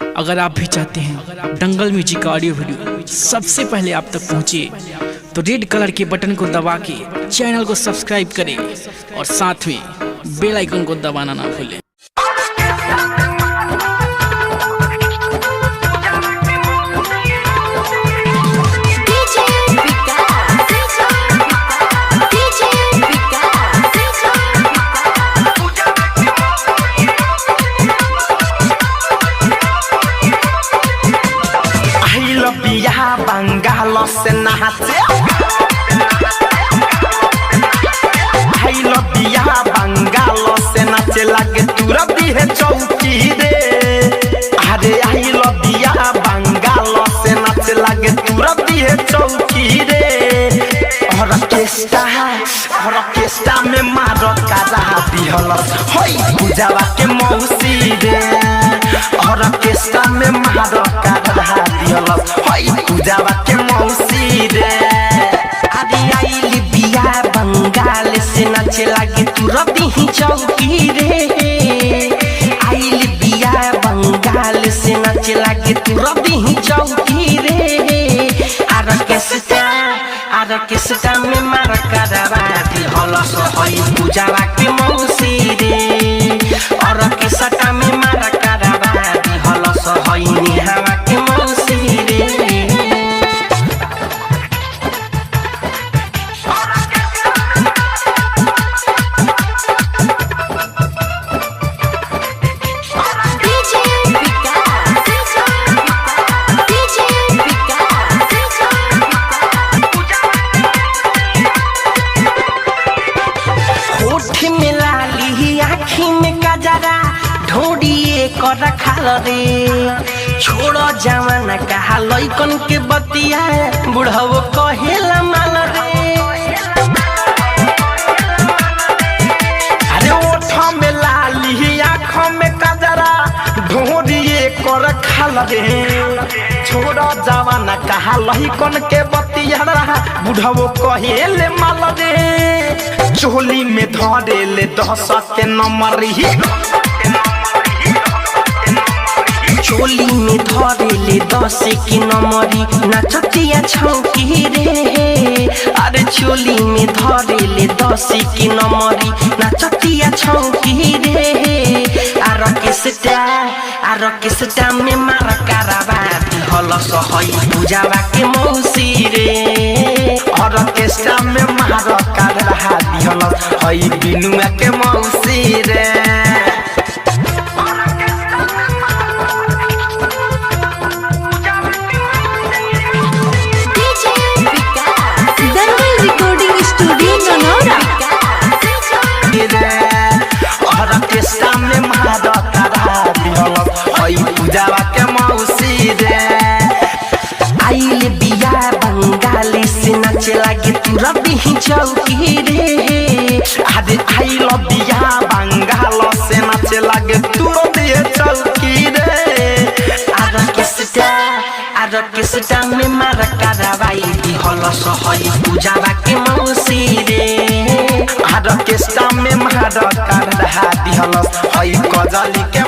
अगर आप भी चाहते हैं दंगल म्यूजिक का ऑडियो वीडियो सबसे पहले आप तक पहुंचे तो रेड कलर के बटन को दबा के चैनल को सब्सक्राइब करें और साथ में बेल आइकन को दबाना ना भूलें। बंगाल से नहाते बंगाल से नाचे लगे तुरंत है चौकी रे। अरे आई लबिया बंगाल से नाचे लगे तुरंत है चौकी रे। ऑर्केस्ट्रा में मारो कारा दिहल होई पूजावा के मौसी रे। ऑर्केस्ट्रा में मारो कारा दिहल होई पूजावा के मौसी रे। अरे आई बिया बंगाल से नाचे लगे तुरंत ही चौकी रे। आई बिया बंगाल से नाचे लगे तुरंत ही चौकी रे। ऑर्केस्ट्रा में मार करवा दिहल होई पूजावा के मौसी रे। ऑर्केस्ट्रा में मार करवा दिहल होई निहावा के मौसी रे। रखा रे छोड़ो जमाना कहा लइकन के बतिया बुढ़ाओ कहेला माल रे। अरे ओठ में लाली आँखों में कजरा ढोरिए कर खाल रे। छोड़ो जमाना कहा लइकन के बतिया बुढ़ाओ कहेले माल रे। चोली में धरे ले 10 के नंबर ही चोली में धरे ले 10 की नंबरी नचतिया छौकी रे। अरे चोली में धरे ले 10 की नंबरी नचतिया छौकी रे। ऑर्केस्ट्रा में मार करवा दिहल होई पूजावा के मौसी रे। ऑर्केस्ट्रा में मार करवा दिहल होई बिनुआ के मौसी रे। ऑर्केस्ट्रा में मार करा दिहल होई पूजावा के मौसी रे। आइल बिया बंगाली से नाचे लगे तुरंत ही चौकी रे। अरे आइल बिया बंगाल से नाचे लगे तुरंत ही चौकी रे। ऑर्केस्ट्रा में मार करवाई दिहल होई पूजावा के मौसी रे। ऑर्केस्ट्रा में मार करवा दिहल होई कजली के